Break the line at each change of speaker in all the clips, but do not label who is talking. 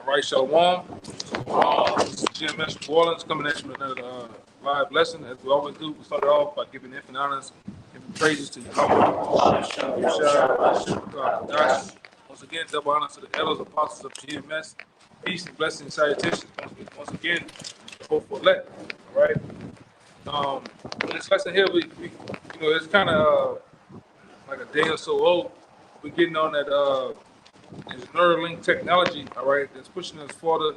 All right, Shalom. This is GMS New Orleans coming at you with another live lesson. As we always do, we start off by giving infinite honors, giving praises to Yahweh. Once again, double honors to the elders, apostles of GMS. Peace and blessings, salutations. Once again, both for elect. All right. This lesson here, we it's kind of like a day or so old. We're getting on that this Neuralink technology, all right, that's pushing us further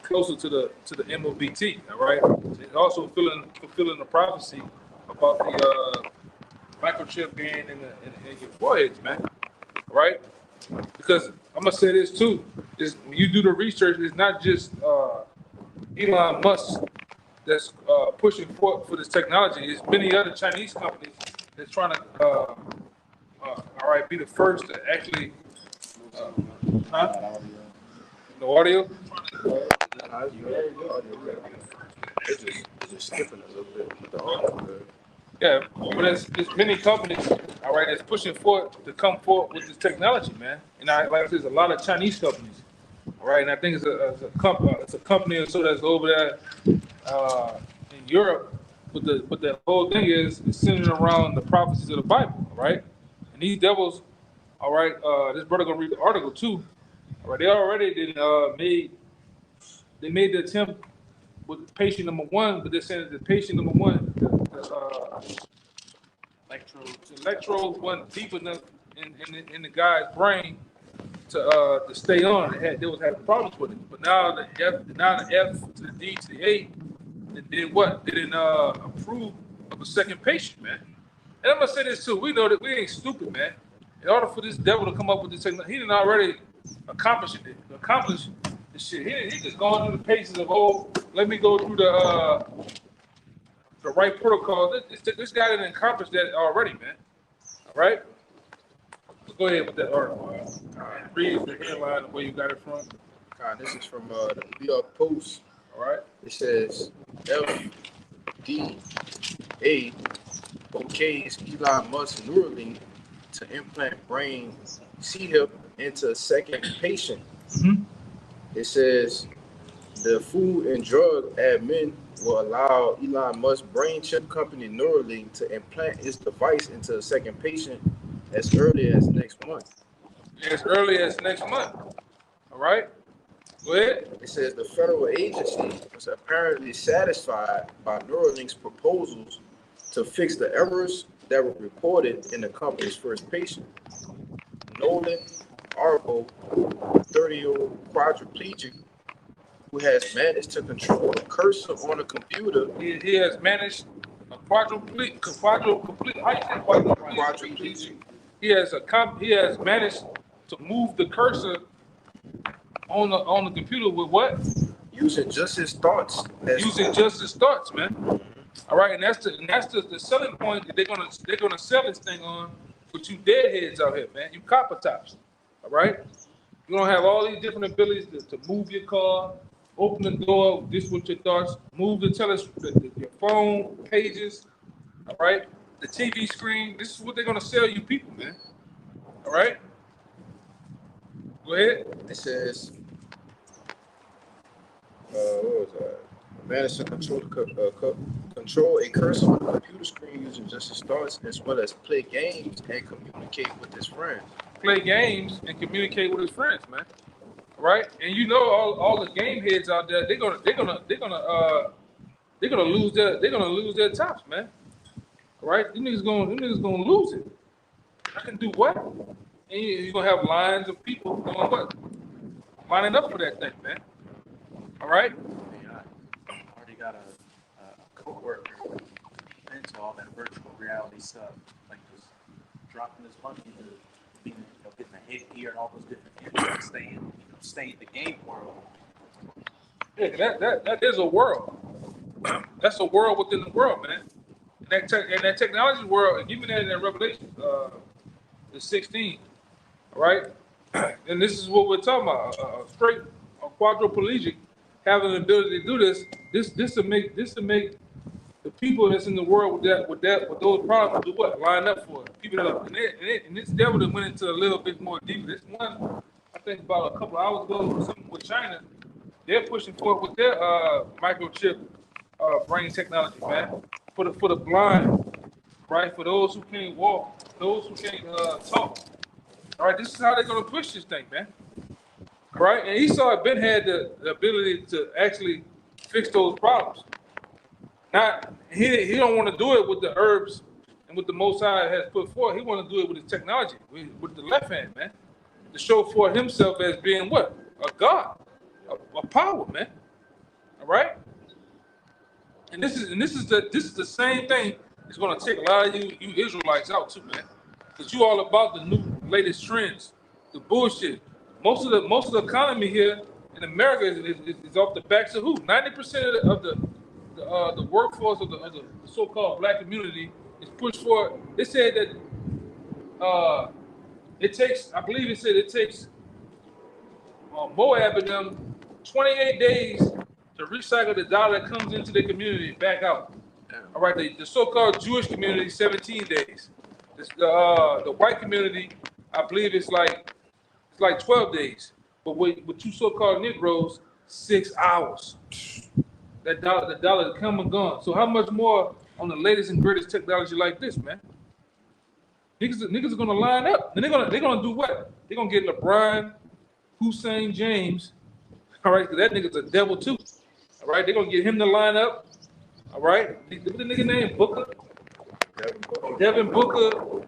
closer to the M.O.T.B, all right. It's also fulfilling the prophecy about the microchip being in your foreheads, man, all right. Because I'm gonna say this too: is when you do the research, it's not just Elon Musk that's pushing for this technology. There's many other Chinese companies that's trying to, all right, be the first to actually. No audio?
It's just skipping a little bit. But the audio,
Yeah, but there's many companies, all right, that's pushing forward to come forward with this technology, man. And like I said, there's a lot of Chinese companies, all right. And I think it's a company or so that's over there in Europe. But the whole thing is centered around the prophecies of the Bible, all right. And these devils, all right. This brother gonna read the article too. All right, they already made the attempt with patient number one, but they're saying that the patient number one, the electrodes wasn't deep enough in the guy's brain to stay on. They was having problems with it. But now the F to the D to the A, and then what? They didn't approve of a second patient, man. And I'm gonna say this too. We know that we ain't stupid, man. In order for this devil to come up with this technology, he didn't already accomplish the shit. He just going through the paces of, let me go through the right protocol. This guy didn't accomplish that already, man. All right? So go ahead with that article. Read the headline where you got it from.
this is from the New York Post.
All right.
It says FDA okays Elon Musk Neuralink to implant brain C-hip into a second patient.
Mm-hmm.
It says the Food and Drug Admin will allow Elon Musk's brain chip company Neuralink to implant its device into a second patient as early as next month.
As early as next month. All right. Go ahead.
It says the federal agency was apparently satisfied by Neuralink's proposals to fix the errors that were reported in the company's first patient. Nolan Arbo, 30-year-old quadriplegic who has managed to control a cursor on a computer.
He has managed a quadriplegic. He has managed to move the cursor on the computer with what?
Using just his thoughts.
Man. All right, and that's the selling point that they're gonna sell this thing on. With you deadheads out here, man. You copper tops. All right. You're gonna have all these different abilities to move your car, open the door, this with your thoughts, move your phone pages. All right. The TV screen. This is what they're gonna sell you people, man. All right. Go ahead.
It says, what was that? Managed to control a cursor on a computer screen using just his thoughts, as well as play games and communicate with his friends.
Play games and communicate with his friends, man. All right, and you know all the game heads out there, they're gonna lose their tops, man. All right, them niggas gonna lose it. I can do what? And you're gonna have lines of people doing what? Lining up for that thing, man. All right.
I already got a co-worker into all that virtual reality stuff, like just dropping his money into being, getting a headgear and all those different things, stay in the game world.
Yeah, that is a world. That's a world within the world, man. And that technology world, give me that in that Revelation, the 16, all right? And this is what we're talking about: a quadriplegic having the ability to do this to make the people that's in the world with those problems do what? Line up for it. People that are, and this devil that went into a little bit more deep. This one I think about a couple of hours ago, or something with China. They're pushing forward with their microchip brain technology, man, for the blind, right? For those who can't walk, those who can't talk. All right, this is how they're gonna push this thing, man. All right, and Esau Ben had the ability to actually fix those problems. Not he don't want to do it with the herbs and what the Most High has put forth. He want to do it with his technology, with the left hand, man, to show for himself as being what? A God, a power, man. All right, and this is the same thing. It's going to take a lot of you Israelites out too, man, because you all about the new latest trends, the bullshit. Most of the economy here in America is off the backs of who? 90% of the workforce of the so-called black community is pushed for. It said that it takes, I believe it said it takes Moab and them 28 days to recycle the dollar that comes into the community back out. All right, the so-called Jewish community, 17 days. The white community, I believe it's like 12 days. But with you so-called Negroes, 6 hours. The dollar come and gone. So how much more on the latest and greatest technology like this, man? Niggas are gonna line up. And they're gonna do what? They're gonna get LeBron, Hussein James. All right, because that nigga's a devil too. All right, they're gonna get him to line up. All right, what the nigga name? Booker. Devin Booker.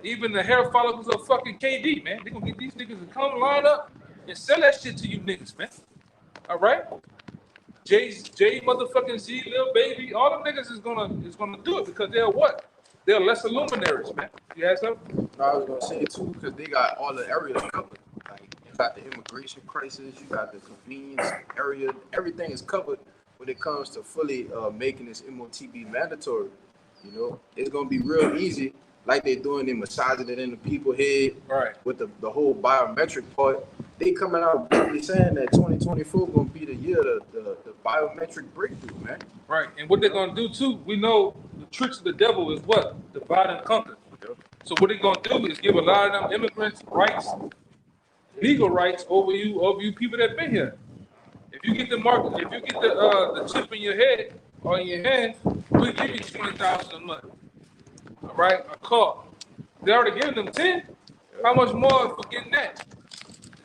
Even the hair follicles of fucking KD, man. They're gonna get these niggas to come line up and sell that shit to you niggas, man. All right. Jay motherfucking Z, Lil Baby, all them niggas is gonna do it because they're what? They're lesser luminaries, man. You have something?
No, I was gonna say too, because they got all the areas covered. Like you got the immigration crisis, you got the convenience area, everything is covered when it comes to fully making this M.O.T.B mandatory. You know, it's gonna be real easy, like they're doing, they massaging it in the people's head,
right? With
the whole biometric part. They coming out really saying that 2024 gonna be the year the biometric breakthrough, man.
Right, and what they're gonna do too, we know the tricks of the devil is what? Divide and conquer. Yep. So what they're gonna do is give a lot of them immigrants rights, legal rights over you people that been here. If you get the market, if you get the chip in your head or in your hand, we'll give you 20,000 a month. All right, a car. They already giving them 10. How much more for getting that?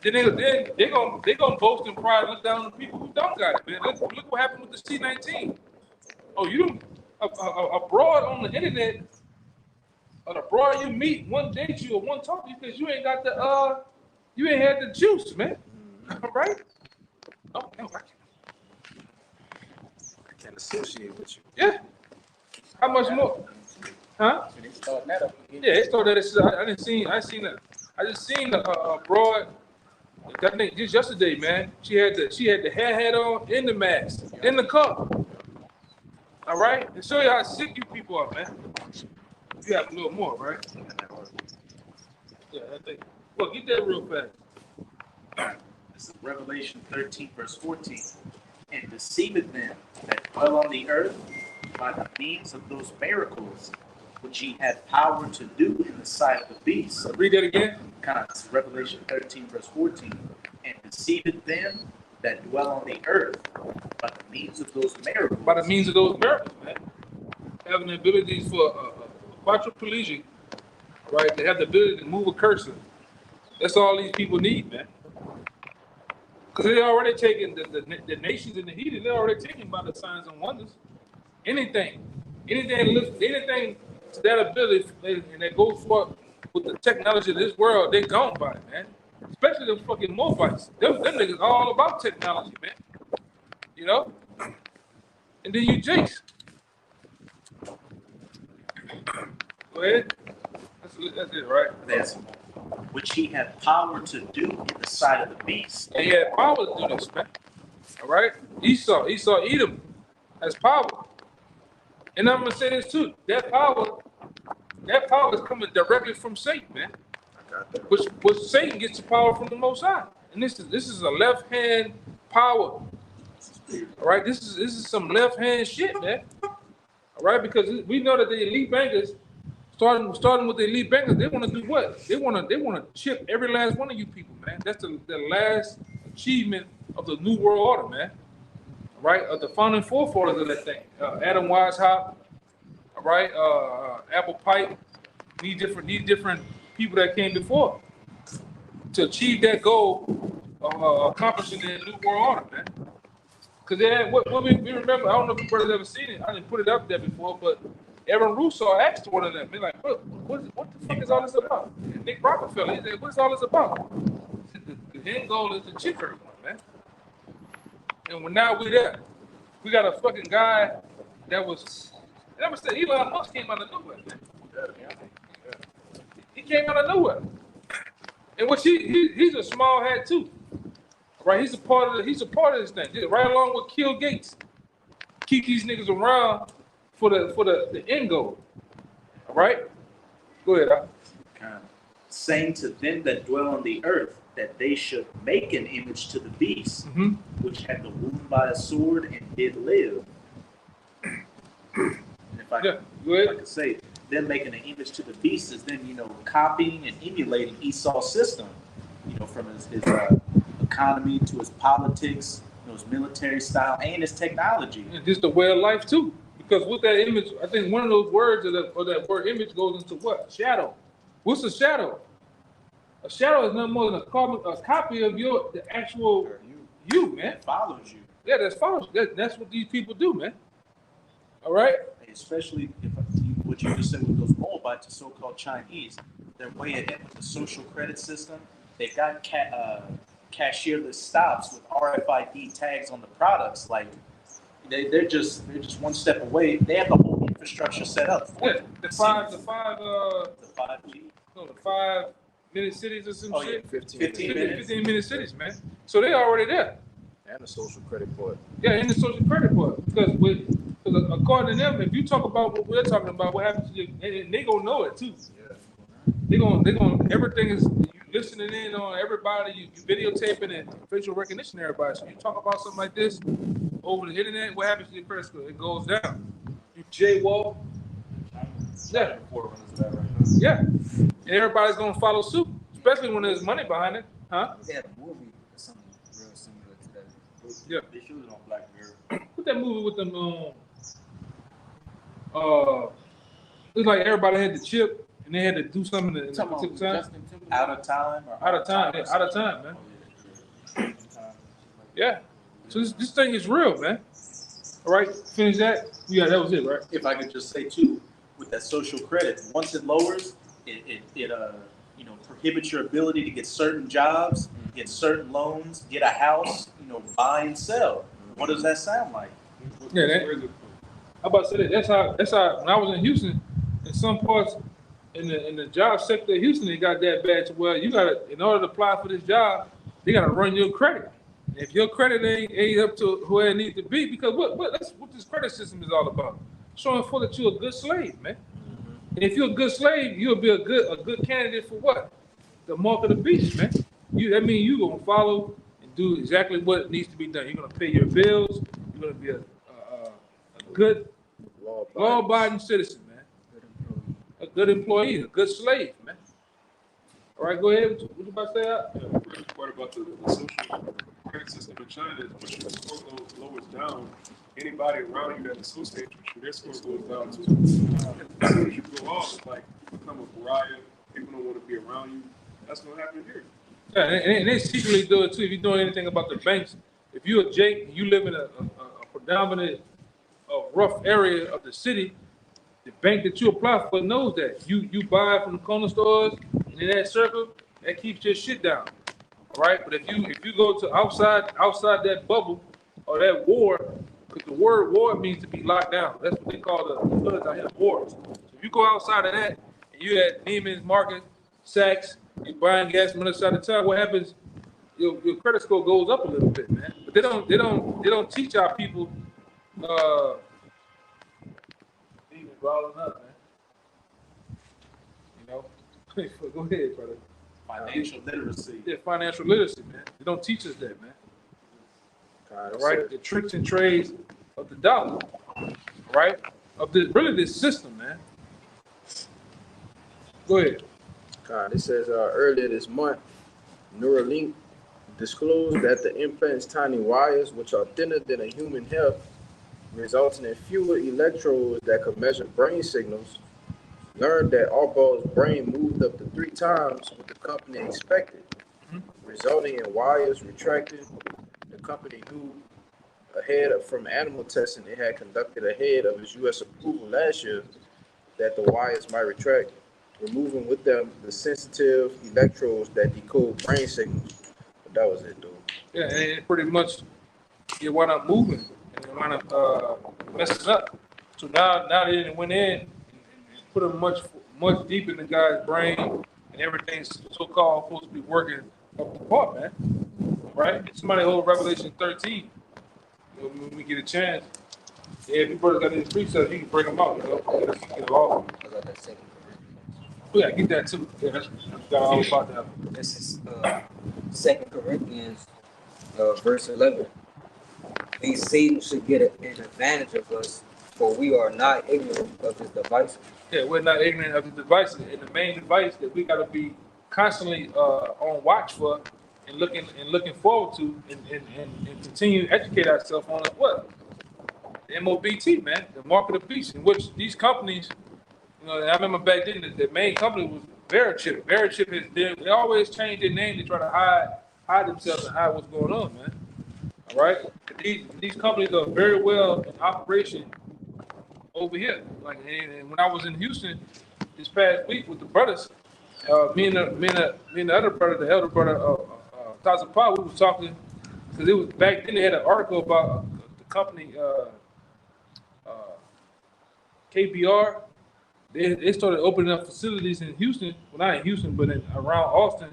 Then they gonna boast and pride, look down on the people who don't got it, man. Look what happened with the C-19. Oh, you don't abroad on the internet, or the broad you meet, one date you or one talk to you because you ain't got you ain't had the juice, man. All right? Oh, no, I
can't associate with you.
Yeah. How much more? Huh? Yeah, they started that. I just seen a broad. That thing just yesterday, man. She had the hair hat on in the mask in the car. All right, and show you how sick you people are, man. You have a little more, right? Yeah, I think. Well, get that real fast.
This is Revelation 13, verse 14. And deceiveth them that dwell on the earth by the means of those miracles which he had power to do in the sight of the beast.
Read that again.
Revelation 13, verse 14. And deceiveth them that dwell on the earth by the means of those miracles.
By the means of those miracles, man. Having the abilities for quadriplegic, right? They have the ability to move a cursor. That's all these people need, man. Because they're already taking the nations in the heat, they're already taken by the signs and wonders. Anything to that ability, and they go for with the technology of this world, they gone by it, man. Especially them fucking Moabites. Them niggas all about technology, man. You know? And then you Jace. Go ahead. That's it, right?
That's which he had power to do in the sight of the beast.
And he had power to do this, man. All right? Esau, Edom has power. And I'm gonna say this too. That power is coming directly from Satan, man. Which Satan gets the power from the Most High. And this is a left hand power. All right, this is some left hand shit, man. All right, because we know that the elite bankers Starting with the elite bankers, they want to do what? They want to chip every last one of you people, man. That's the last achievement of the New World Order, man. Right? Of the founding forefathers of that thing. Adam Weishaupt, all right? Apple Pike, these different people that came before to achieve that goal of accomplishing the New World Order, man. Because they had, what we remember, I don't know if you brothers ever seen it. I didn't put it up there before, but Aaron Russo asked one of them, they're like, what the fuck is all this about? And Nick Rockefeller, he said, what's all this about? The end goal is to chip everyone, man. And now we're there. We got a fucking guy that was, and I'm gonna say, Elon Musk came out of nowhere, man. He came out of nowhere. And what he's a small hat too. Right? He's a part of this thing. Right along with Bill Gates. Keep these niggas around for the end goal. All right? Go ahead.
Saying to them that dwell on the earth that they should make an image to the beast, which had the wound by a sword and did live. And if I could say, them making an image to the beast is then, copying and emulating Esau's system, from his economy to his politics, his military style, and his technology.
And just the way of life too. Because with that image, I think one of those words or that word image goes into what? Shadow. What's a shadow? A shadow is nothing more than a copy of the actual you, man.
That follows you.
Yeah, that follows you. That's what these people do, man. All right?
Especially what you just said with those Moabites, the so-called Chinese, they're way ahead with the social credit system. They've got cashierless stops with RFID tags on the products. Like they're just one step away. They have the whole infrastructure set up.
Yeah, the 5-minute cities or some shit. 15-minute cities, man. So they're already there.
And the social credit part.
Yeah, and the social credit part. Because according to them, if you talk about what we're talking about, what happens to you, and they gonna know it too. Yeah. They gonna everything is you listening in on everybody, you videotaping and facial recognition everybody. So you talk about something like this over the internet, what happens to your credit score? It goes down. You jaywalk. Yeah. Yeah. And everybody's gonna follow suit, especially when there's money behind it, huh?
They had a movie or something real similar to that.
Yeah.
They showed it on Black Mirror.
Put that movie with them. It's like everybody had the chip and they had to do something in the time.
Out of time,
Out of time, man. Yeah. So this thing is real, man. All right, finish that. Yeah, that was it, right?
If I could just say too, with that social credit, once it lowers, it prohibits your ability to get certain jobs, get certain loans, get a house, buy and sell. What does that sound like?
Yeah, I'm about to say that. That's how when I was in Houston, in some parts in the job sector of Houston, it got that bad to where you gotta, in order to apply for this job, they gotta run your credit. And if your credit ain't up to where it needs to be, because that's what this credit system is all about. Showing for that you're a good slave, man. And if you're a good slave, you'll be a good candidate for what? The mark of the beast, man. That means you're gonna follow and do exactly what needs to be done. You're gonna pay your bills. You're gonna be a good law-abiding citizen, man. A good employee, a good slave, man. All right, go ahead. What you about to say?
The part about the social credit system in China is when your score lowers down, anybody around you that associates with you, their score goes down too. As soon as you go off, like become a pariah, people don't want to be around you. That's gonna happen here.
Yeah, and they secretly do it too. If you know anything about the banks, if you're a Jake and you live in a predominant rough area of the city, the bank that you apply for knows that. You buy from the corner stores, and in that circle, that keeps your shit down. All right? But if you go to outside that bubble or that ward, because the word ward means to be locked down. That's what they call the hoods out here, wards. So if you go outside of that, and you at Neiman's Market, Saks, you're buying gas from the other side of town, what happens? Your credit score goes up a little bit, man. But they don't teach our people even rolling up, man. Go ahead, brother.
Financial literacy.
Yeah, financial literacy, man. They don't teach us that, man. Right? The tricks and trades of the dollar, right? Of this system, man. Go ahead.
God, it says earlier this month, Neuralink disclosed that the implant's tiny wires, which are thinner than a human hair, resulting in fewer electrodes that could measure brain signals, learned that Arbaugh's brain moved up to 3 times what the company expected, resulting in wires retracting. The company knew from animal testing it had conducted ahead of its U.S. approval last year that the wires might retract, removing with them the sensitive electrodes that decode brain signals. But that was it, though.
Yeah, and it pretty much it wound up moving and it wound up messing up. So now they went in and put them much deep in the guy's brain, and everything's so-called supposed to be working up the part, man. Right? Somebody hold Revelation 13. You know, when we get a chance, yeah, if you brothers got these precepts, you can bring them out. You know, get it all.
I got that second
Oh, yeah, get that too. Yeah, that's got all about that.
This is 2 Corinthians verse 11. These Satan should get an advantage of us, for we are not ignorant of his devices.
Yeah, we're not ignorant of the devices, and the main device that we got to be constantly on watch for and looking forward to and continue to educate ourselves on is what? The M.O.B.T, man, the mark of the beast, in which these companies, you know, I remember back then the main company was Verichip. Verichip they always change their name to try to hide themselves and hide what's going on, man. All right, these companies are very well in operation over here. Like, and when I was in Houston this past week with the brothers, me and the other brother, the elder brother, Taza Pa, we was talking because it was back then they had an article about the company KBR. They started opening up facilities in Houston, well not in Houston, but around Austin,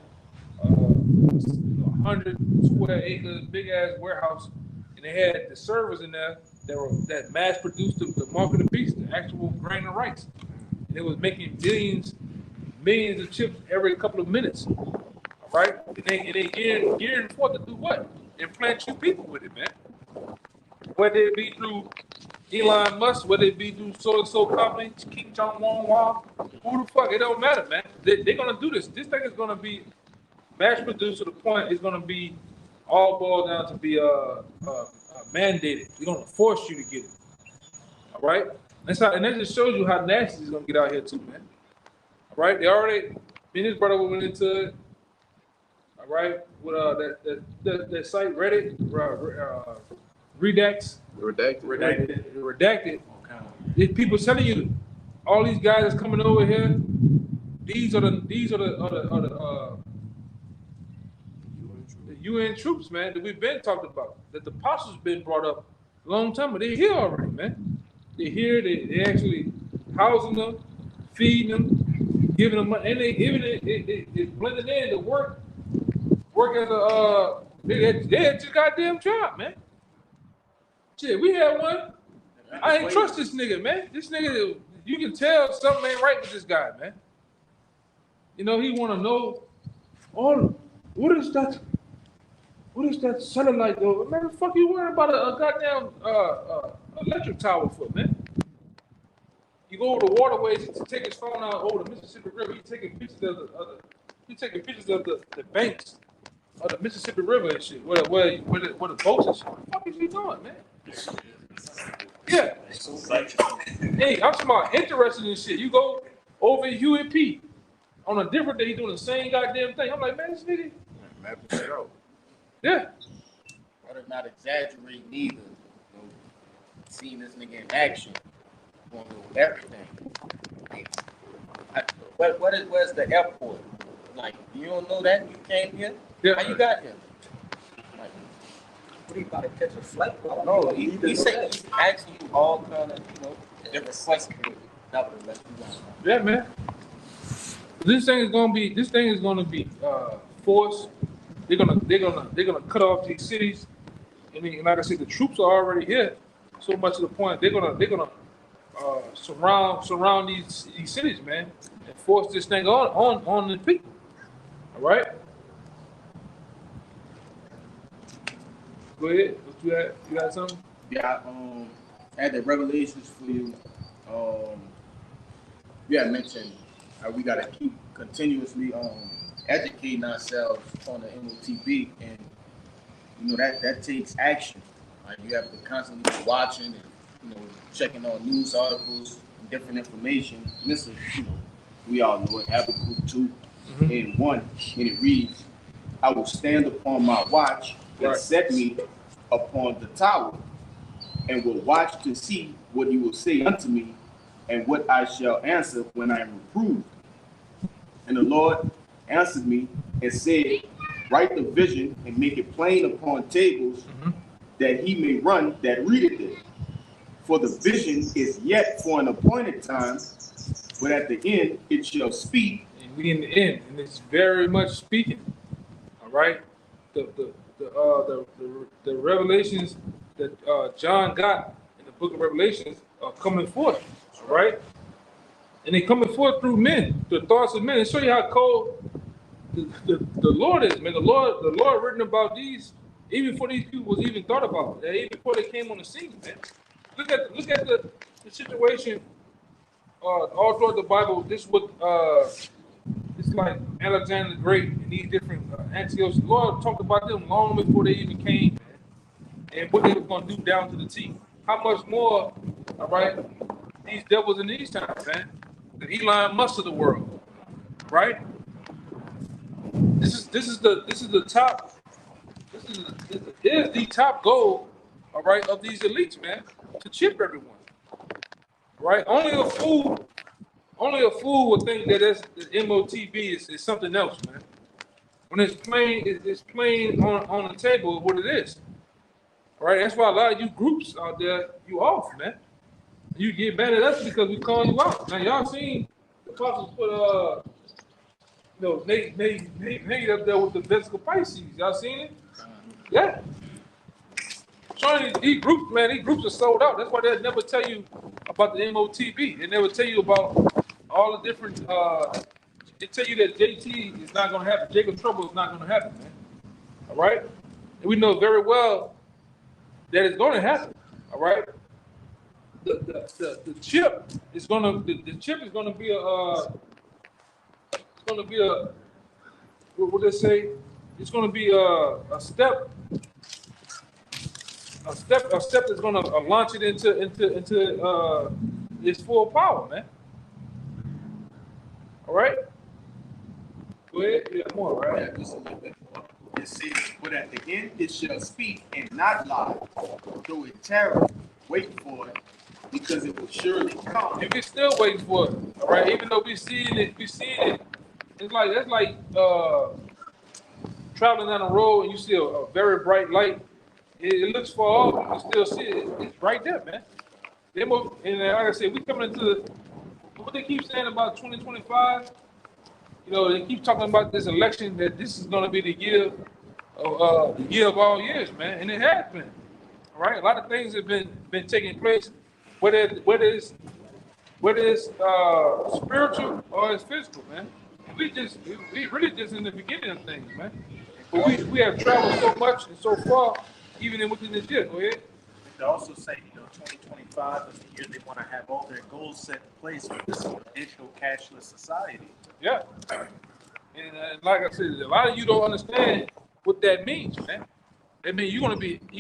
100 square acres, big ass warehouse, and they had the servers in there that mass produced the mark of the beast, the actual grain of rice. And it was making millions of chips every couple of minutes. All right? And they gearing forth to do what? Implant you people with it, man. Whether it be through Elon Musk, whether it be through so company, King Jong Wong, who the fuck, it don't matter, man. They're gonna do this. This thing is gonna be mass produced to the point it's gonna be all boiled down to be mandated. We're gonna force you to get it. All right? And that just shows you how nasty it's gonna get out here too, man. All right? They already, me and his brother went into it. All right, with that site Reddit, redacted. These people telling you, all these guys that's coming over here, these are the UN troops, man, that we've been talking about. That the apostles been brought up a long time, but they're here already, man. They're here. They actually housing them, feeding them, giving them money, and they giving it blending in to work as a they had your goddamn job, man. Shit, we had one. I ain't trust this nigga, man. This nigga, you can tell something ain't right with this guy, man. You know, he want to know, what is that satellite though? Man, the fuck you worrying about a goddamn electric tower for, man? You go over the waterways, you take his phone out over the Mississippi River, you taking pictures of the banks of the Mississippi River and shit, where the boats and shit. What the fuck is he doing, man? Yeah. Hey, I'm smart, interested in shit. You go over in UAP on a different day, he doing the same goddamn thing. I'm like, man, this nigga.
Mapping shit out.
Yeah.
Better not exaggerate neither. You know, seeing this nigga in action, going with everything. Where's the airport? Like, you don't know that? You came here?
Yeah.
How you got here? Like,
What are you about to catch a flight?
no, he said he's asking you all kind of, different questions. Nevertheless, you got
Yeah, man. This thing is gonna be forced. They're gonna cut off these cities. And like I said, the troops are already here. So much to the point they're gonna surround these cities, man, and force this thing on the people. All right. Go ahead. What you had? You got something?
Yeah, I had the revelations for you. You had mentioned We got to keep continuously educating ourselves on the M.O.T.B. and that takes action. Like you have to constantly be watching and checking on news articles and different information. Listen, we all know it. Habakkuk 2 and 1, and it reads, "I will stand upon my watch and set me upon the tower, and will watch to see what he will say unto me, and what I shall answer when I am reproved. And the Lord answered me and said, Write the vision and make it plain upon tables, that he may run that readeth it. For the vision is yet for an appointed time, but at the end it shall speak."
And we in the end, and it's very much speaking. All right, the revelations that John got in the book of Revelations are coming forth. All right, and they coming forth through men, the thoughts of men, and show you how cold the Lord is, man. The Lord written about these even before these people was even thought about, even before they came on the scene, man. Look at the situation all throughout the Bible. This what it's like Alexander the Great and these different Antiochs. The Lord talked about them long before they even came, man, and what they were going to do down to the T. How much more, all right, these devils in these times, man. The Elon Musk of the world, right? This is the top. This is the top goal, all right, of these elites, man, to chip everyone. Right? Only a fool would think that the M.O.T.B is something else, man. When it's plain on the table what it is. All right? That's why a lot of you groups out there, you off, man. You get mad at us because we call you out. Now y'all seen the apostles put Nate up there with the Vesical Pisces. Y'all seen it? Yeah. Showing these groups, man, these groups are sold out. That's why they'll never tell you about the M.O.T.B. They never tell you about all the different, they tell you that JT is not going to happen. Jacob Trouble is not going to happen, man. All right? And we know very well that it's going to happen. All right? The chip is going to, the chip is going to be what they say? It's going to be a step that's going to launch it into its full power, man. All right. Go ahead. Yeah, more, right?
Yeah, just a little bit more. It says, "But at the end it shall speak and not lie, though it tarry, wait for it, because it will surely come."
You can still wait for it. All right. Even though we seeing it. It's like that's like traveling down the road and you see a very bright light. It looks far off, but you can still see it. It's right there, man. And like I said, we coming into what they keep saying about 2025. They keep talking about this election, that this is going to be the year of all years, man, and it has been. All right, a lot of things have been taking place, whether it's spiritual or it's physical, man. And we really just in the beginning of things, man. But we have traveled so much and so far, even within this year. Go ahead.
They also say, 2025 is the year they want to have all their goals set in place for this digital cashless society.
Yeah. And like I said, a lot of you don't understand what that means, man. That means you're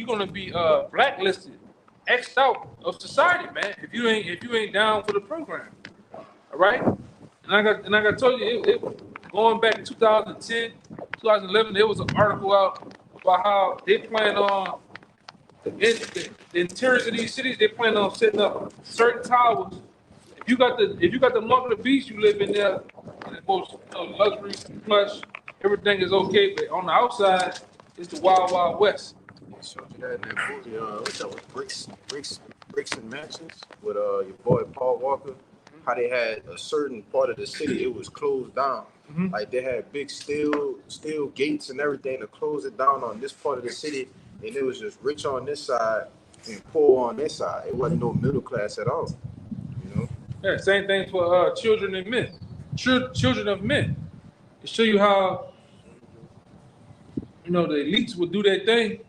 gonna be blacklisted, X'd out of society, man. If you ain't down for the program, all right. And like I told you, it going back to 2010, 2011, there was an article out about how they plan on the interiors of these cities. They plan on setting up certain towers. If you got the mark of the beast, you live in there, in the most luxury, plush, everything is okay. But on the outside, it's the wild, wild west.
I showed you that in that movie. What's that with Bricks and Mansions with your boy Paul Walker? How they had a certain part of the city, it was closed down. Like they had big steel gates and everything to close it down on this part of the city, and it was just rich on this side and poor on this side. It wasn't no middle class at all.
Yeah, same thing for children and men. Children of men. To show you how the elites would do their thing,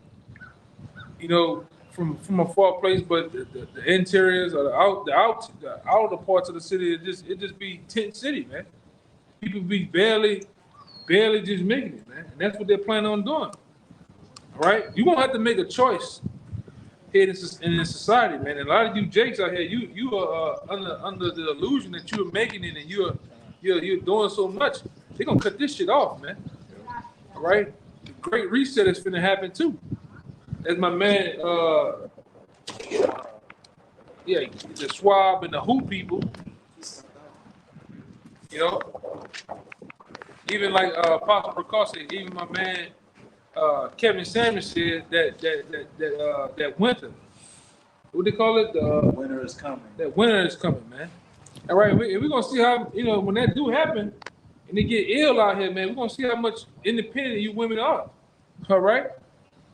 from a far place, but the interiors or the outer parts of the city, it just be tent city, man. People be barely just making it, man. And that's what they're planning on doing. All right? You're going to have to make a choice here in society, man. And a lot of you jakes out here, you are under the illusion that you're making it and you're doing so much. They're going to cut this shit off, man. All right? The great reset is finna happen, too. As my man, the Swab and the Who people, you know, even like Apostle Precaution, even my man Kevin Samuel said that winter, what they call it?
Winter is coming.
That winter is coming, man. All right, we're gonna see how, when that do happen and they get ill out here, man. We're gonna see how much independent you women are. All right,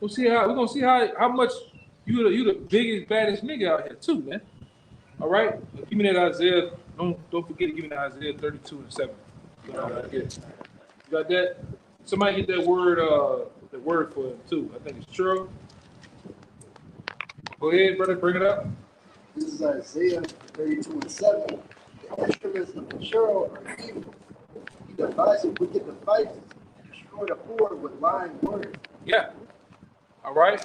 we're gonna see how much you the biggest baddest nigga out here too, man. All right, give me that Isaiah. Don't forget to give me that Isaiah 32:7. You got that? Somebody get that word for him too. I think it's true. Go ahead, brother, bring it up.
This is Isaiah 32:7. The instruments of the cherub are evil. He devises wicked devices and destroy the poor with lying words.
Yeah. All right.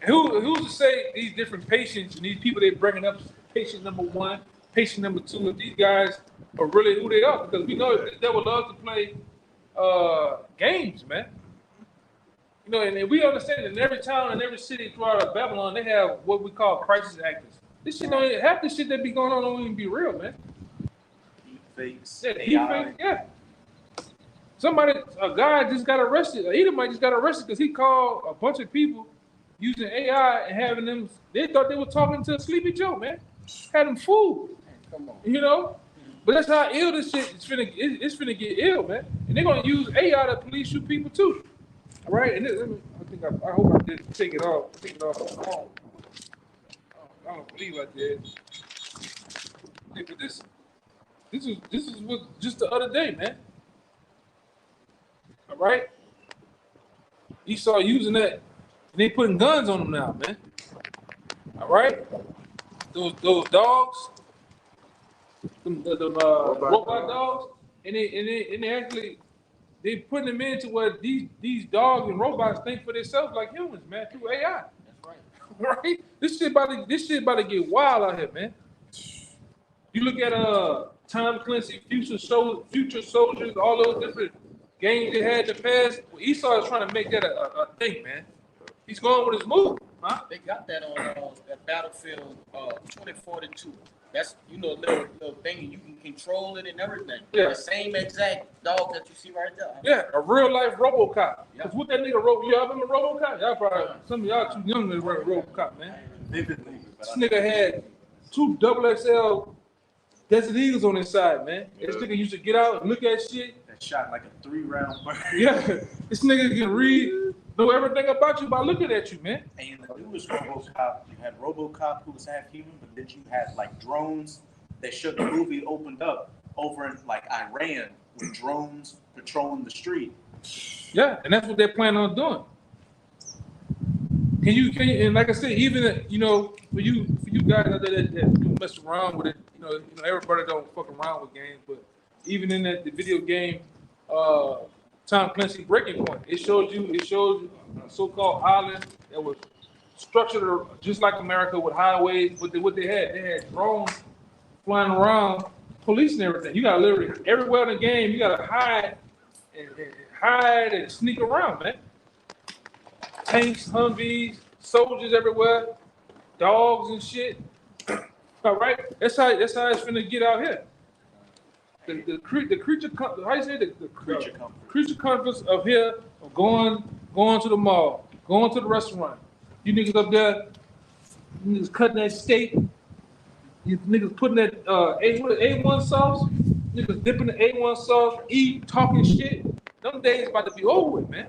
And who's to say these different patients and these people they're bringing up, patient number 1, patient number 2, if these guys are really who they are? Because we know they would love to play games, man. And we understand that in every town and every city throughout Babylon, they have what we call crisis actors. This shit half the shit that be going on don't even be real, man.
Fakes.
Yeah, yeah. A guy just got arrested. An Edomite just got arrested because he called a bunch of people using AI and having them. They thought they were talking to a Sleepy Joe, man. Had them fooled.
Come on.
But that's how ill this shit is finna get ill, man. And they're gonna use AI to police you people too. All right, and I hope I didn't take it off the phone. I don't believe I did. Yeah, but this is what just the other day, man. All right, Esau using that, and they putting guns on them now, man. All right, those dogs, the robot dogs, and they actually. They putting them into where these dogs and robots think for themselves like humans, man, through AI.
That's right.
Right? This shit about to get wild out here, man. You look at Tom Clancy, Future Soldiers, all those different games they had in the past. Well, Esau is trying to make that a thing, man. He's going with his move, huh?
They got that on that Battlefield 2042. That's little thing, and you can control it and everything.
Yeah.
The same exact dog that you see right there.
Yeah, a real life RoboCop.
Yeah.
Cause what that nigga wrote, y'all remember RoboCop? Y'all probably some of y'all too young to remember RoboCop, man.
Vividly.
This nigga had 2 XXL Desert Eagles on his side, man. This nigga used to get out and look at shit.
That shot like a 3-round bird.
Yeah, this nigga can know everything about you by looking at you, man.
And in the newest RoboCop, you had RoboCop who was half human, but then you had like drones that showed the movie opened up over in like Iran with drones patrolling the street.
Yeah, and that's what they're planning on doing. Can you and like I said, even for you guys out there that mess around with it, everybody don't fuck around with games, but even in the video game, Tom Clancy Breaking Point, it showed you a so-called island that was structured just like America with highways. What they had drones flying around, policing everything. You got literally everywhere in the game. You got to hide and sneak around, man. Tanks, Humvees, soldiers everywhere, dogs and shit. All right, that's how it's finna get out here. The creature comforts of here of going to the mall, going to the restaurant. You niggas up there, you niggas cutting that steak. You niggas putting that A1 sauce. Niggas dipping the A1 sauce, eat, talking shit. Them days about to be over with, man.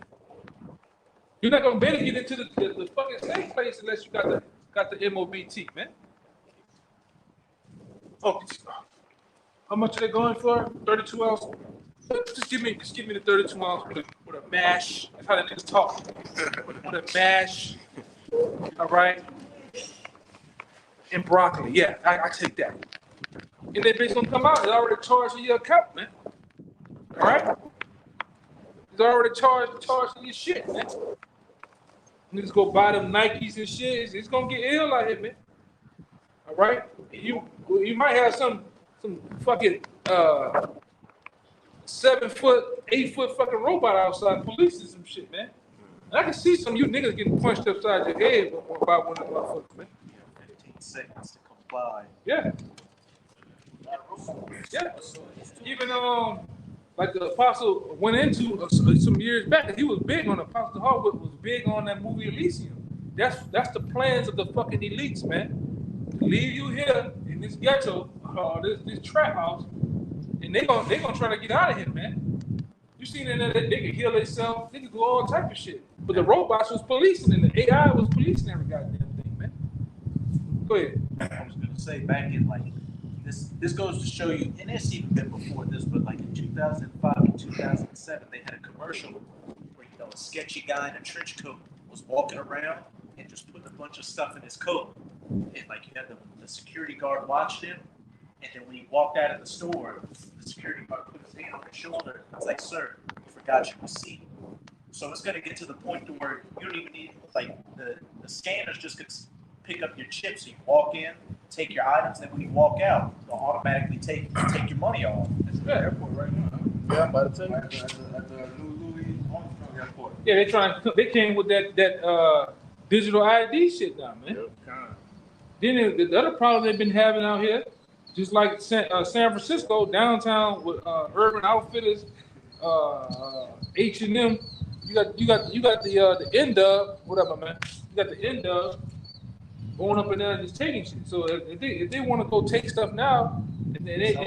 You're not gonna be able to get into the fucking steak place unless you got the M.O.B.T, man. Oh, how much are they going for? 32 ounce. Just give me the 32 ounce with a mash. That's how the niggas talk. With a mash. All right. And broccoli. Yeah, I take that. And that bitch gonna come out. They already charged for your account, man. All right? He's already charging your shit, man. Niggas go buy them Nikes and shit. It's gonna get ill out here, man. All right? You might have some fucking 7 foot, 8 foot fucking robot outside policing some shit, man. And I can see some of you niggas getting punched upside your head by one of the motherfuckers, man.
15 seconds to comply.
Yeah. Yeah. Even like the apostle went into some years back. He was big on Apostle Harwood was big on that movie Elysium. That's the plans of the fucking elites, man. Leave you here in this ghetto, this trap house, and they gonna try to get out of here, man. You seen in there that they could heal themselves, they could do all type of shit. But the robots was policing and the AI was policing every goddamn thing, man. Go ahead.
I was gonna say back in like this goes to show you, and it's even been before this, but like in 2005 and 2007, they had a commercial where a sketchy guy in a trench coat was walking around and just putting a bunch of stuff in his coat, and like you had the security guard watched him, and then when he walked out of the store, the security guard put his hand on his shoulder. It's like, sir, you forgot your receipt. So it's gonna get to the point to where you don't even need like the scanners just could pick up your chips. So you walk in, take your items, then when you walk out, they'll automatically take your money off.
That's the airport right now.
Yeah, I'm about to tell you.
At the new Louis Armstrong Airport.
Yeah, they came with that digital ID shit now, man. Then the other problem they've been having out here, just like San Francisco downtown with Urban Outfitters, H&M. You got the N-Dub, whatever, man. You got the N-Dub going up and down and just taking shit. So if they want to go take stuff now, and they do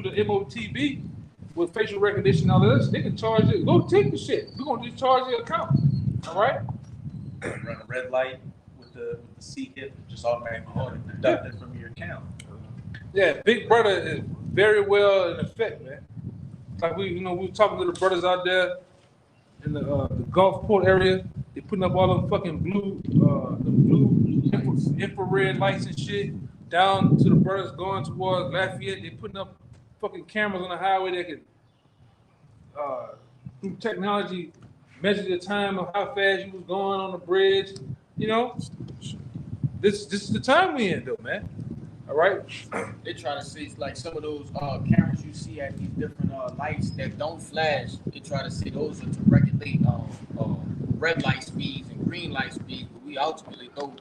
the M.O.T.B with facial recognition and all of this, they can charge it. Go take the shit. We're gonna just charge your account. All right.
Run a red light with the C hit, just automatically deduct it from your account.
Yeah, Big Brother is very well in effect, man. Like we were talking to the brothers out there in the Gulfport area. They putting up all them fucking blue infrared lights and shit down to the brothers going towards Lafayette. They putting up fucking cameras on the highway that can, through technology, measure the time of how fast you was going on the bridge. You know, this is the time we in, though, man. All right.
They try to see like some of those cameras you see at these different lights that don't flash. They try to say those are to regulate red light speeds and green light speeds, but we ultimately know,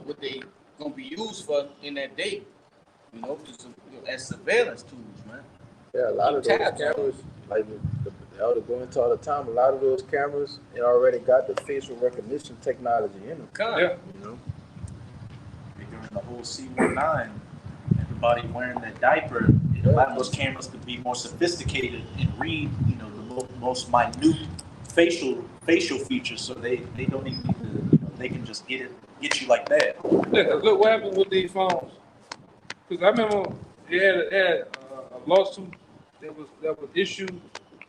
what they gonna be used for in that day. Just as surveillance tools, man.
Yeah, a lot of those cameras, like the elder go into all the time. A lot of those cameras, they already got the facial recognition technology in them.
Yeah.
During the whole C19, everybody wearing that diaper, it allowed those cameras to be more sophisticated and read, the most minute facial features, so they don't even need to, they can just get you like that.
Look what happened with these phones. Because I remember they had a lawsuit that was issued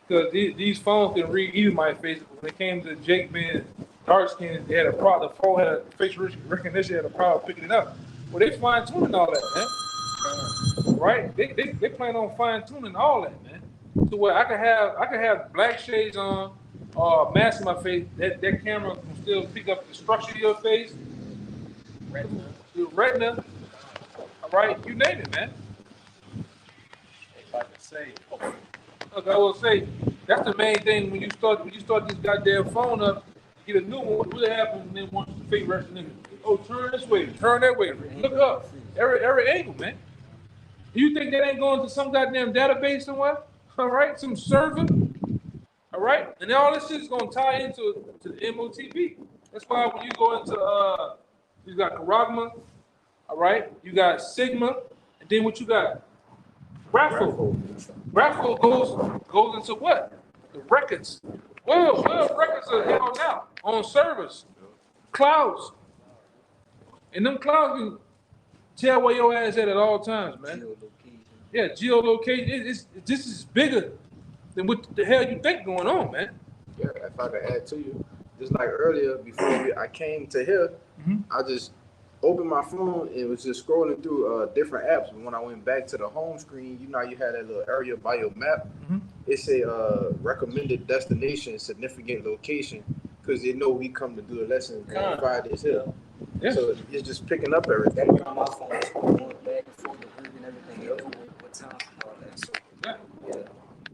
because these phones can read even my face. When it came to Jake being dark skinned, they had a problem. The phone had a facial recognition, had a problem picking it up. Well, they fine tuning all that, man. Right? They plan on fine tuning all that, man. So where I could have black shades on or mask my face. That camera can still pick up the structure of your face, retina. All right, you name it, man.
If I could say,
Look, I will say that's the main thing when you start this goddamn phone up, get a new one. What happens when they want the fake recognition? Oh, turn this way, turn that way, look up, every angle, man. You think that ain't going to some goddamn database somewhere? All right, some server. All right, and all this shit is gonna tie into the M.O.T.B. That's why when you go into you got Karagma, all right, you got Sigma, and then what you got? Grapho. Grapho goes into what? The records. Well, records are held now on servers, clouds, and them clouds can tell where your ass at all times, man. Yeah, geolocation. This is bigger than what the hell you think going on, man.
Yeah, if I could add to you, just like earlier before I came to here, I just opened my phone and was just scrolling through different apps. And when I went back to the home screen, you know, you had that little area by your map.
Mhm.
It say recommended destination, significant location, because they know we come to do a lesson 5 days here.
Yeah.
So it's just picking up everything.
That on my phone, it's going back and forth and everything. What time and all that. So
Yeah.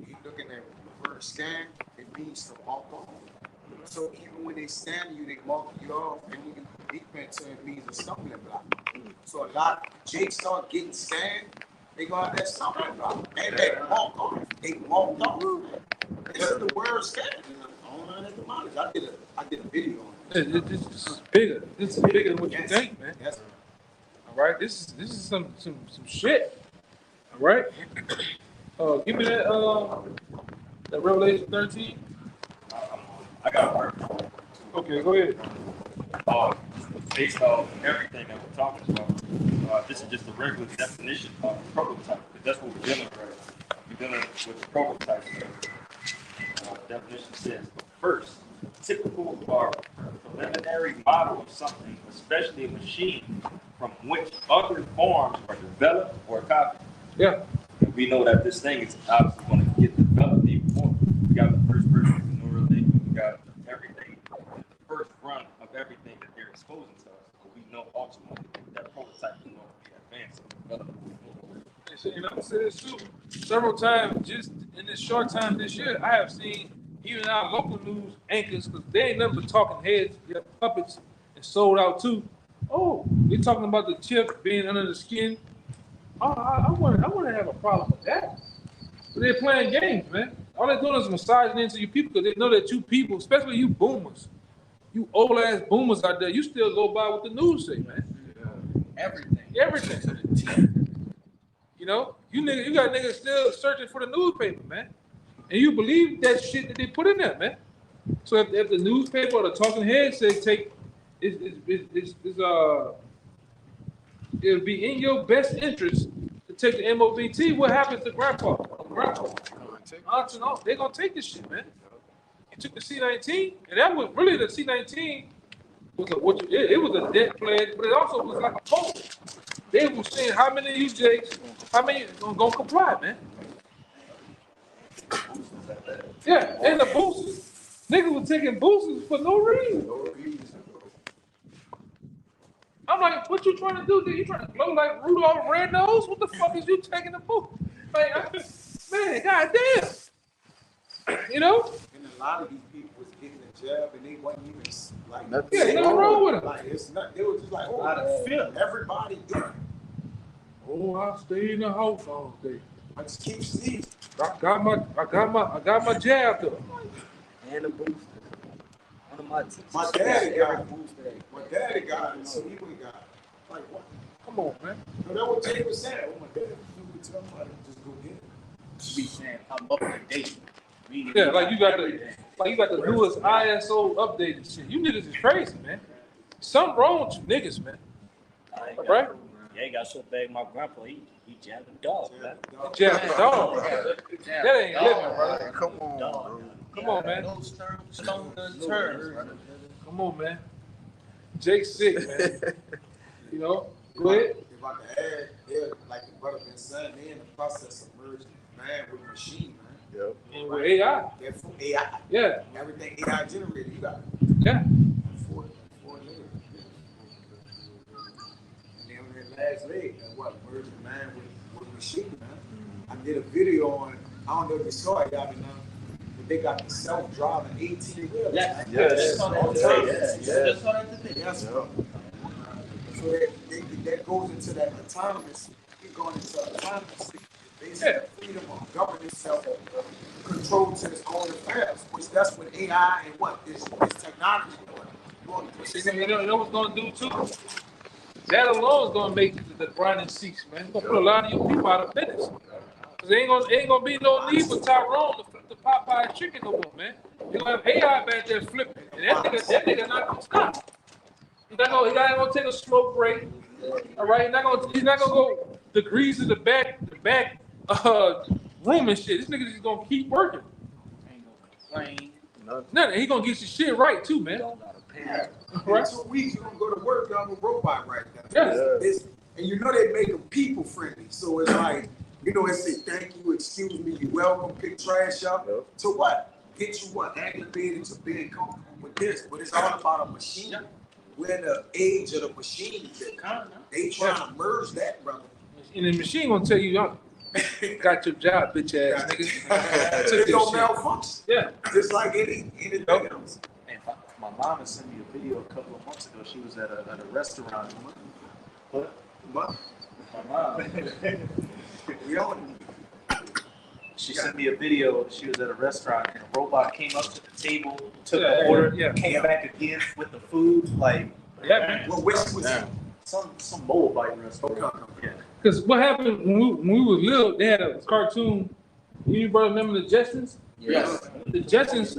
You looking at the word scan, it means to mark off. So even when they scan you, they mark you off, and when you repent to it means a stumbling block. So a lot of Jake start getting scanned, they gonna have that stumbling block. And they mark off. They marked off. This is the word scan. Online etymology. I did a video on it.
This is bigger. This is bigger than what you think, man.
Yes.
All right, this is some shit. All right. Give me that Revelation 13.
I got work.
Okay, go ahead.
Based on everything that we're talking about, this is just a regular definition of prototype. Because that's what we're dealing with. We're dealing with the prototype. Definition says, first, typical or preliminary model of something, especially a machine, from which other forms are developed or copied.
Yeah.
And we know that this thing is obviously going to get developed even more. We got the first person Neuralink, we got everything, the first run of everything that they're exposing to us. But we know ultimately that prototype is going to be advanced and developed.
You know, I said this too several times just in this short time this year. I have seen even our local news anchors, because they ain't nothing but talking heads, they're puppets, and sold out too. Oh, they're talking about the chip being under the skin. I want to have a problem with that. But they're playing games, man. All they're doing is massaging into you people because they know that you people, especially you boomers, you old ass boomers out there, you still go by what the news say, man. Everything. You know, you got niggas still searching for the newspaper, man. And you believe that shit that they put in there, man. So if the newspaper or the talking head says it'll be in your best interest to take the M.O.B.T. What happens to grandpa? Aunts and all, they're gonna take this shit, man. You took the C-19, and that was really the C-19 was it was a debt pledge, but it also was like a poll. They were saying how many of you Jakes, how many gonna comply, man. Yeah, and the boosters. Niggas were taking boosters for no reason. I'm like, what you trying to do? You trying to blow like Rudolph Red Nose? What the fuck is you taking the boost? Like, man, goddamn. You know?
And a lot of these people was getting a jab and they wasn't even like
nothing wrong with them.
Like it's not, they were just like, oh, everybody did it.
Oh, I stay in the house all day.
I just keep sneezing.
I got my jab though.
and a booster. One of my teachers.
My daddy got it. My daddy got it. So he would got it. Like what?
Come on, man.
No, that what Jay was saying. Oh my dad, you would tell somebody just go get it.
Be saying I'm up to date.
Yeah, like you got the newest ISO updated shit. You niggas is crazy, man. Something wrong with you niggas, man. Right?
Yeah, he got so bad. My grandpa, he jabbed a dog, man.
Jabbed a dog. That ain't living, brother.
Come on, bro.
Come on, man.
Stone unturned.
Come on, man. Jake's sick, man. You know, go ahead.
If I could add, yeah, like the brother been saying, they in the process of merging man with machine, man.
Yep.
And with AI.
They're from AI.
Yeah.
Everything AI generated, you got it.
Yeah.
Four niggas. And then on that last leg, that what merging man with machine, man. I did a video on, I don't know if you saw it, y'all know, but they got the self-driving 18-wheelers.
Yes.
Yes. So that goes into that autonomous. You're going into autonomous. Basically, freedom of government itself, control to its own affairs. Which that's what AI and what is technology doing.
You know what's gonna do too? That alone is gonna make the grinding cease, man. It's gonna put a lot of you people out of business. Cause there ain't gonna be no need for Tyrone to flip the Popeye chicken no more, man. You're gonna have AI back there flipping, and that nigga not gonna stop. He's not gonna take a smoke break. All right, he's not gonna go degrees to the back room and shit. This nigga just gonna keep working.
Ain't no complain.
Nothing. He gonna get your shit right too,
You
man.
don't gotta pay.
Yeah.
Right.
In 2 weeks, you're gonna go to work, y'all have a robot right now.
Yeah.
And you know they make them people friendly. So it's like, you know, it say thank you, excuse me, you welcome, pick trash up. To what? Get you what? Acclimated to being comfortable with this. But it's all about a machine. We're in the age of the machine. They trying to merge that, brother.
And the machine gonna tell you, got your job, bitch ass nigga.
It don't malfunction.
Yeah.
Just like anything else.
And my mom had sent me a video a couple of months ago. She was at a restaurant. What?
But
My mom.
we don't.
She sent me a video. She was at a restaurant and a robot came up to the table, took
Yeah,
the order,
yeah.
came back again with the food. Like,
Yeah, man.
Well, which was
some Moabite restaurant.
Okay.
Yeah.
Because what happened when we was little, they had a cartoon. You brother remember the Jetsons?
Yes.
The Jetsons.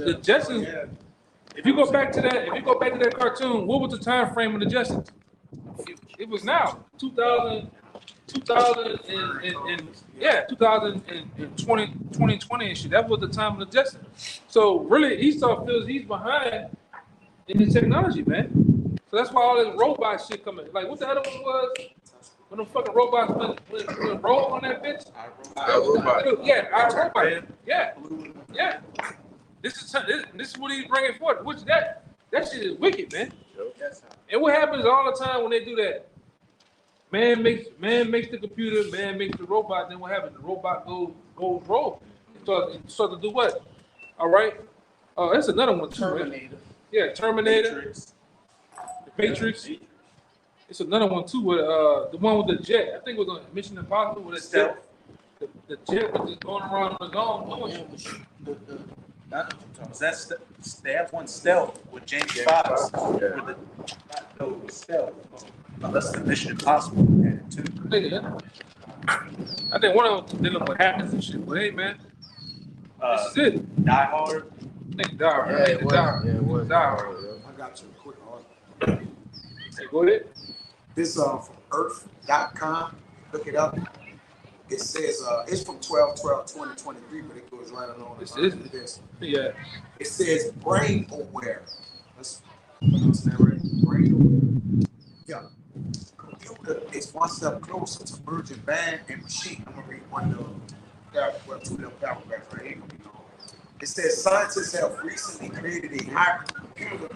If you go back to that cartoon, what was the time frame of the Jetsons? It was now 2000 and yeah, 2020 and shit. That was the time of the Jetsons. So really, Esau feels he's behind in the technology, man. So that's why all this robot shit coming. Like what the other one was? When the fucking robots went roll on that bitch?
iRobot.
Yeah, iRobot. Yeah. This is what he's bringing forth. Which that shit is wicked, man. And what happens all the time when they do that? Man makes the computer, man makes the robot. Then what happens? The robot goes rogue. It starts to do what? All right. Oh, that's another one too. Terminator. Right? Yeah, Terminator. The Matrix. It's another one too. With the one with the jet. I think it was on Mission Impossible with the jet. The jet was just going around on its own.
They have one stealth with James Fox. No stealth. That's the Mission Impossible too.
I think one of them dealing with hackers and shit. But hey, man, this is it.
Die Hard.
I think Die Hard.
Yeah, it was.
Die Hard.
I got you a quick article.
Hey, go ahead.
This from earth.com. Look it up. It says it's from 12/12/2023, but it goes right along with this.
Yeah.
It says brain aware. Let's pronounce that right. Brain aware. Yeah. Computer is one step closer to merging man and machine. I'm gonna read two of them paragraphs right here. It says scientists have recently created a hybrid computer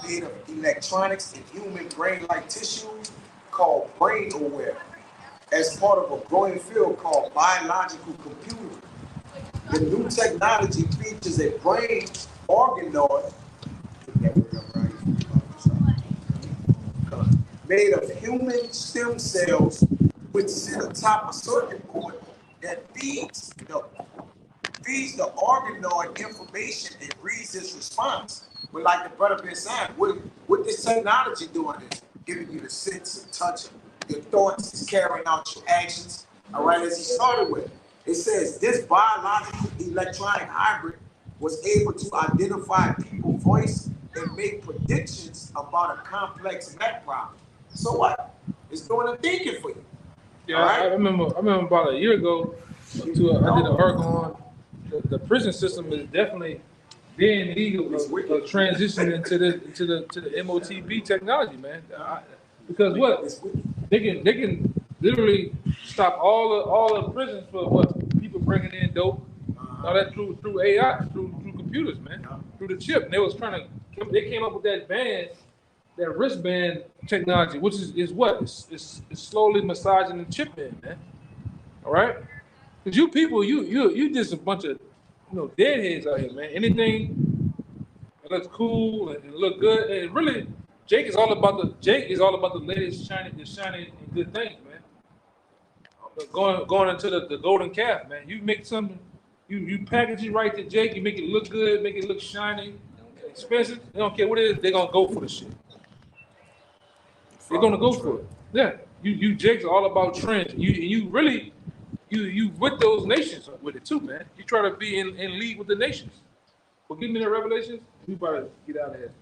made of electronics and human brain-like tissues called brain aware, as part of a growing field called biological computing. The new technology features a brain organoid made of human stem cells which sit atop a circuit board that feeds the organoid information and reads its response. But like the brother been saying, what this technology doing is giving you the sense of touching your thoughts, is carrying out your actions. All right, as he started with, it says this biological electronic hybrid was able to identify people's voice and make predictions about a complex math problem. So what? It's doing the thinking for you.
Yeah, right? I remember about a year ago, I did an article on the prison system is definitely being legal of transitioning into the M.O.T.B technology, man. Because what they can literally stop all the prisons for what people bringing in dope, all that through AI, through computers, man, through the chip. And they came up with that wristband technology, which is what it's slowly massaging the chip in, man. All right, because you people, you just a bunch of deadheads out here, man. Anything that looks cool and look good, and really, Jake is all about the latest shiny and good things, man. Going into the golden calf, man. You make something, you package it right to Jake, you make it look good, make it look shiny, expensive. They don't care what it is, they're gonna go for the shit. They're gonna go for it. Yeah. You Jake's all about trends. You really with those nations with it too, man. You try to be in league with the nations. But give me the Revelations. We better get out of here.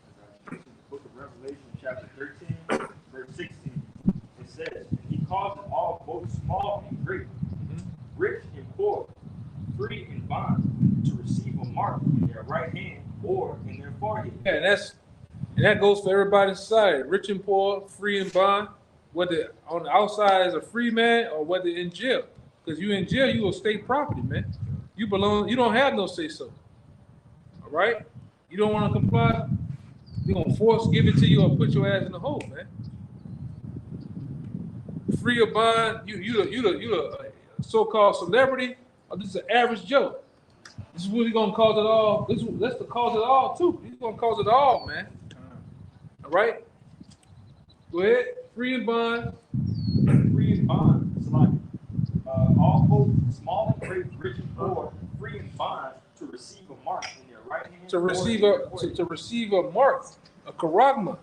Book of Revelation, chapter 13, verse 16. It says, He causes all, both small and great, rich and poor, free and bond, to receive a mark in their right hand or forehead.
Yeah, and that goes for everybody in society, rich and poor, free and bond, whether on the outside as a free man or whether in jail. Because you in jail, you a state property, man. You don't have no say so. All right? You don't want to comply, they're gonna give it to you or put your ass in the hole, man. Free or bond, you a so-called celebrity, or this is an average Joe. This is what he's gonna cause it all. That's the cause of it all too. He's gonna cause it all, man. All right. Go ahead. Free and bond.
Free and bond. It's like all folks, small and great, rich and poor, free and bond to receive a mark in their right hand.
To receive a mark, a charagma,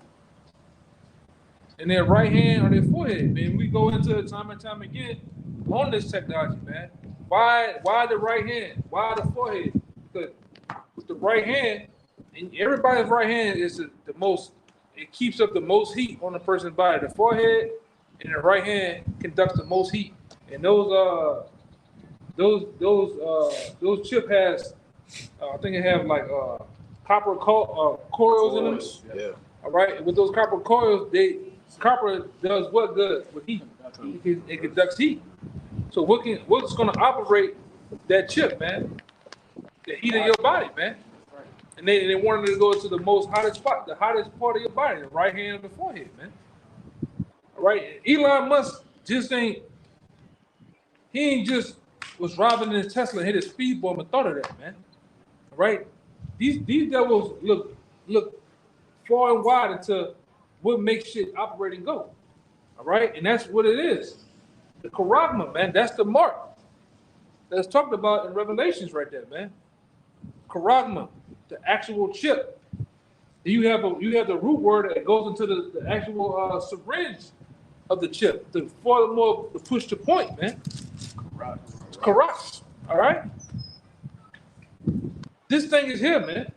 in their right hand or their forehead. Man, we go into it time and time again on this technology, man. Why the right hand? Why the forehead? Because with the right hand, and everybody's right hand is the most. It keeps up the most heat on the person's body. The forehead and the right hand conducts the most heat. And those chip has, I think it have like copper coils in them.
Yeah.
All right, and with those copper coils, copper does what good with heat? It conducts heat. So what's going to operate that chip, man? The heat of your body, man. And they wanted to go to the most hottest spot, the hottest part of your body, the right hand of the forehead, man. All right, Elon Musk he ain't just was robbing his Tesla and hit his speed bump and thought of that, man. All right, these devils look far and wide into what makes shit operate and go. All right, and that's what it is. The charagma, man, that's the mark that's talked about in Revelations right there, man. Charagma, the actual chip. You have the root word that goes into the actual syringe of the chip to furthermore to push the point, man. It's corrupt. All right. This thing is here, man.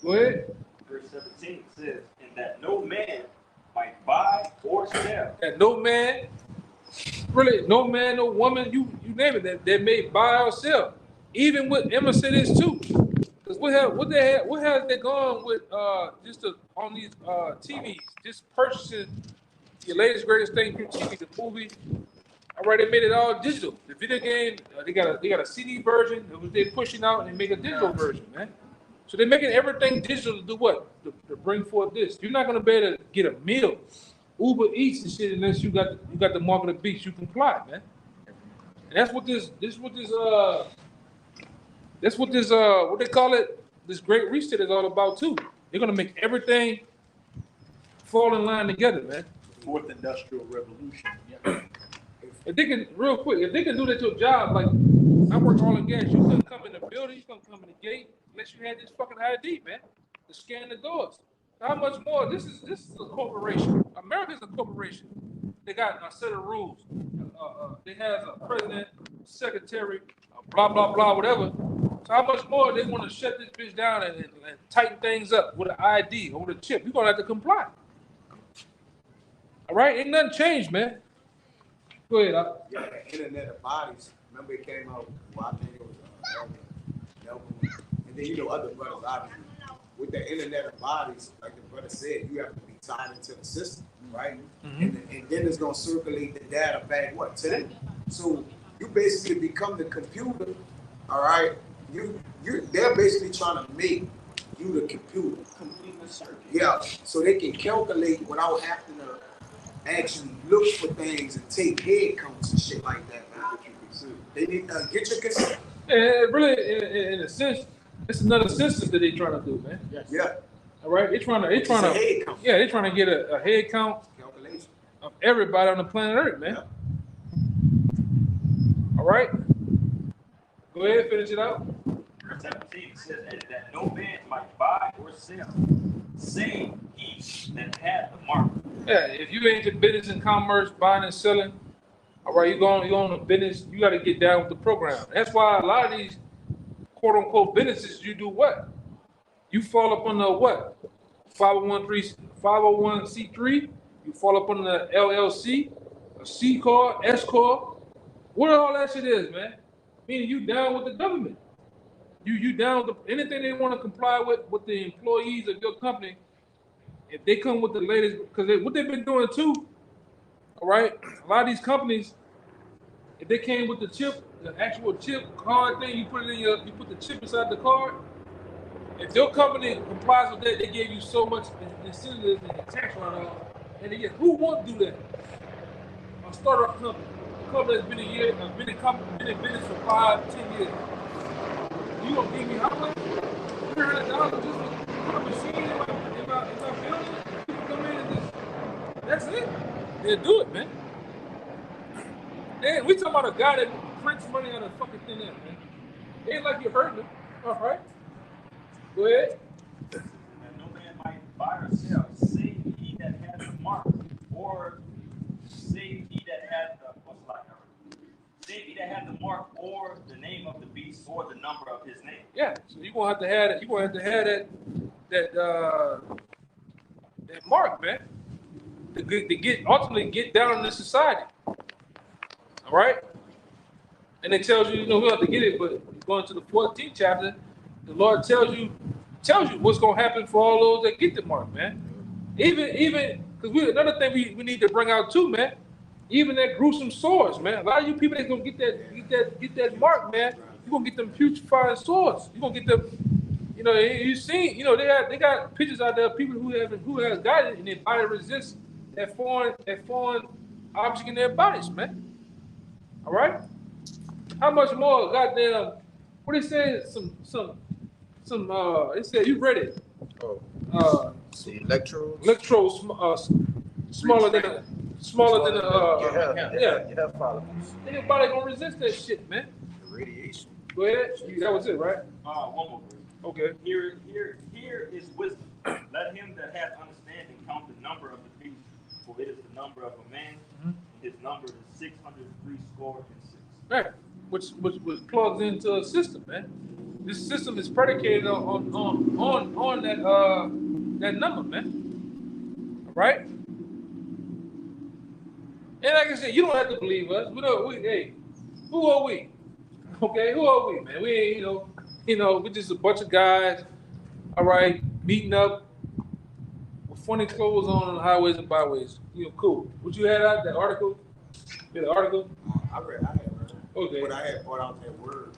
Go ahead.
Verse 17 says, "And that no man might buy or sell."
And no man, really, no man, no woman, you name it, that may buy or sell. Even with Emma said this too. Because what has they gone with on these TVs, just purchasing your latest greatest thing through TV, the movie. All right, they made it all digital. The video game, they got a CD version that they're pushing out, and they make a digital version, man. So they're making everything digital to do what? To bring forth this. You're not gonna be able to get a meal, Uber Eats and shit unless you got the mark of the beast. You comply, man. And that's what what they call it, this great reset is all about too. They're gonna make everything fall in line together, man.
Fourth Industrial Revolution. Yeah.
If they can, real quick, if they can do that to a job, like I work all in gas, you couldn't come in the building, you couldn't come in the gate unless you had this fucking ID, man, to scan the doors. How much more? This is a corporation. America's a corporation. They got a set of rules. They have a president, secretary, blah blah blah, whatever. So how much more they want to shut this bitch down and tighten things up with an ID or with a chip? You're gonna have to comply. All right, ain't nothing changed, man. Go ahead.
Yeah, the Internet of Bodies. Remember it came out, well, I think it was Melvin, and then other brothers, obviously. With the Internet of Bodies, like the brother said, you have to be tied into the system, right? Mm-hmm. And then it's gonna circulate the data back to them. So you basically become the computer, all right? They're basically trying to make you the computer.
Complete the circuit.
Yeah, so they can calculate without having to actually look for things and take head counts and shit like that, man. They need to get your consent.
And really, in a sense, it's another census that they're trying to do, man.
Yes. Yeah.
All right, they're trying to they're trying to get a head count
calculation
of everybody on the planet Earth, man. Yeah. All right. Go ahead, finish it out.
Verse 17 says, "And that no man might buy or sell, save he that had the mark."
Yeah, if you ain't in business and commerce, buying and selling, all right, you own a business, you got to get down with the program. That's why a lot of these quote unquote businesses, you do what? You fall up on the what? 501c3, you fall up on the LLC, a C corp, S corp. What all that shit is, man? Meaning you down with the government. You down with anything they want to comply with the employees of your company. If they come with the latest, because what they've been doing too, all right. A lot of these companies, if they came with the chip, the actual chip card thing, you put the chip inside the card. If your company complies with that, they gave you so much incentive and tax write-off. And again, who won't do that? A startup company, a company that's been been in business for 5, 10 years. You gonna give me how much? $300 just to put a machine in my building? People come in and just, that's it. They'll do it, man. And we talking about a guy that prints money on a fucking thin air, man. It ain't like you're hurting him. All right. Go ahead.
And no man might buy or sell, save he that has the mark, or save he that has the save he that has the mark, or the name of the beast, or the number of his name.
Yeah. So you're gonna have to have that. You're gonna have to have that mark, man. To ultimately get down in this society. All right. And it tells you, we have to get it, but going to the 14th chapter, the Lord tells you what's gonna happen for all those that get the mark, man. Even because another thing we need to bring out too, man. Even that gruesome swords, man. A lot of you people that's gonna get that mark, man. You're gonna get them putrefying swords. You're gonna get them, you seen, they got pictures out there of people who has got it and their body resists that foreign object in their bodies, man. All right. How much more, goddamn? What they say? It said you read it.
Oh, the electrodes.
Electrodes smaller than
your hair follicles.
Your body gonna resist that shit, man.
The radiation.
Go ahead. That was it, right?
One more.
Okay.
Here is wisdom. Let him that hath understanding count the number of the beast, for it is the number of a man. Mm-hmm. His number is 603 score and 6.
Right. Which plugs into a system, man. This system is predicated on that number, man. All right. And like I said, you don't have to believe us. Hey, who are we? Okay, who are we, man? We ain't, we're just a bunch of guys, all right, meeting up with funny clothes on the highways and byways. Cool. What you had out, that article? You had an article?
I had read.
Okay.
But I had brought out that word,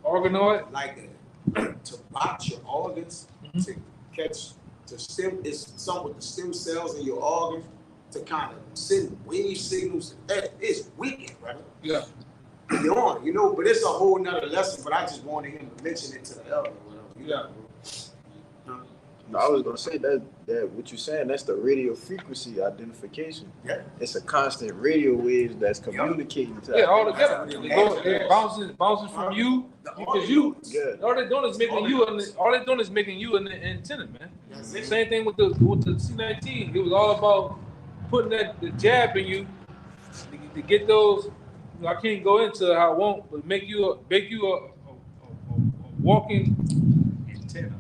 organoid?
Like to botch your organs, to stem, it's something with the stem cells in your organs, to kind of send wave signals. That is wicked, brother.
Yeah.
Beyond, but it's a whole nother lesson, but I just wanted him to mention it to the elder.
Yeah.
No, I was gonna say that what you're saying, that's the radio frequency identification.
Yeah.
It's a constant radio waves that's communicating to
all together. It bounces from you because you. All they're doing is making you an antenna, man. Same thing with the C19. It was all about putting the jab in you to get those. I can't go into how I won't, but make you a walking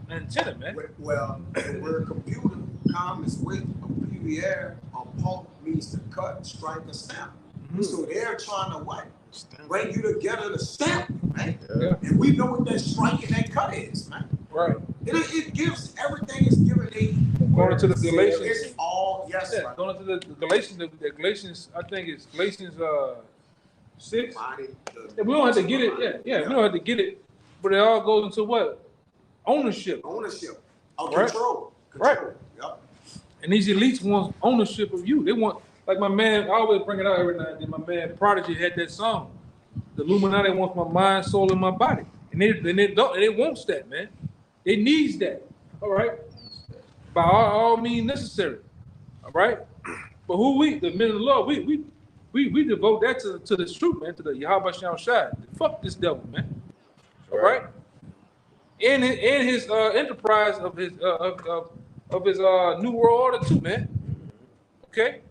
antenna, man.
Well, the word computer comes with a PVR. A pulp means to cut, strike, or snap. Mm-hmm. So they're trying to what? Bring you together to snap, right? Yeah. And we know what that strike and that cut is, man.
Right.
It gives everything is given
going to the Galatians.
It's all right.
Going to the Galatians. The Galatians, I think it's Galatians 6. We don't have to get it. Yeah. We don't have to get it, but it all goes into what? Ownership.
Control.
Right.
Yep.
And these elites want ownership of you. They want, like my man, I always bring it out every now and then. My man Prodigy had that song. The Illuminati wants my mind, soul, and my body. And they wants that, man. They needs that. All right. By all means necessary. All right. But who the men of the Lord, we devote that to the truth, man, to the Yahweh Shai. Fuck this devil, man. All right. In his enterprise of his new world order too, man. Okay,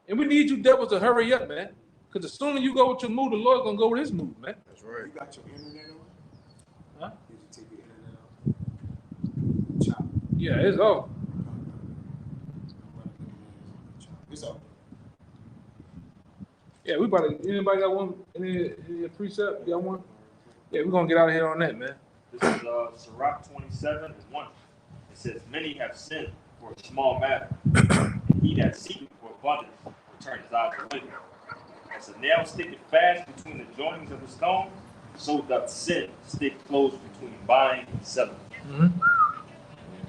and we need you devils to hurry up, man. Because the sooner you go with your move, the Lord's gonna go with his move, man.
That's right. You got your internet on?
Huh?
Did you take your internet off?
Yeah, it's off.
It's off.
Yeah, we about to, anybody got one, any precept, got one? Yeah, we're gonna get out of here on that, man.
This is Sirach 27:1. It says, many have sinned for a small matter, and he that seeketh for abundance will turn his eyes away. As a nail sticketh fast between the joinings of the stone, so doth sin stick close between buying and selling.
Mm-hmm.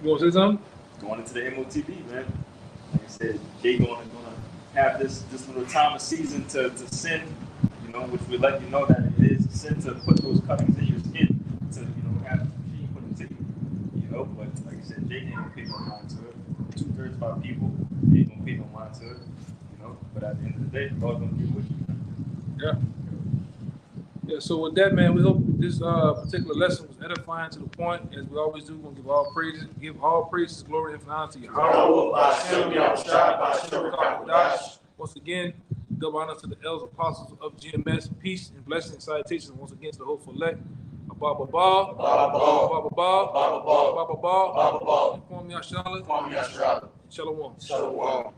You want to say something?
Going into the M.O.T.B, man. Like I said, Jay gonna have this little time of season to sin, you know, which will let you know that it is a sin to put those cuttings in your skin to, you know, have the machine put them to you, you know. But like I said, Jay ain't gonna pay no mind to it. 2/3 of our people ain't gonna pay no mind to it, you know. But at the end of the day, God's gonna deal with you, man.
Yeah. Yeah, so with that, man, we hope this particular lesson was edifying to the point, as we always do, we're going to give all praises, glory, and honor to Yahweh. Once again, double honor to the elders apostles of GMS, peace and blessing and salutations once again to the hopeful elect. Abba Ba, Abba Ba, Abba Ba, Kwame Yashala, Shalom.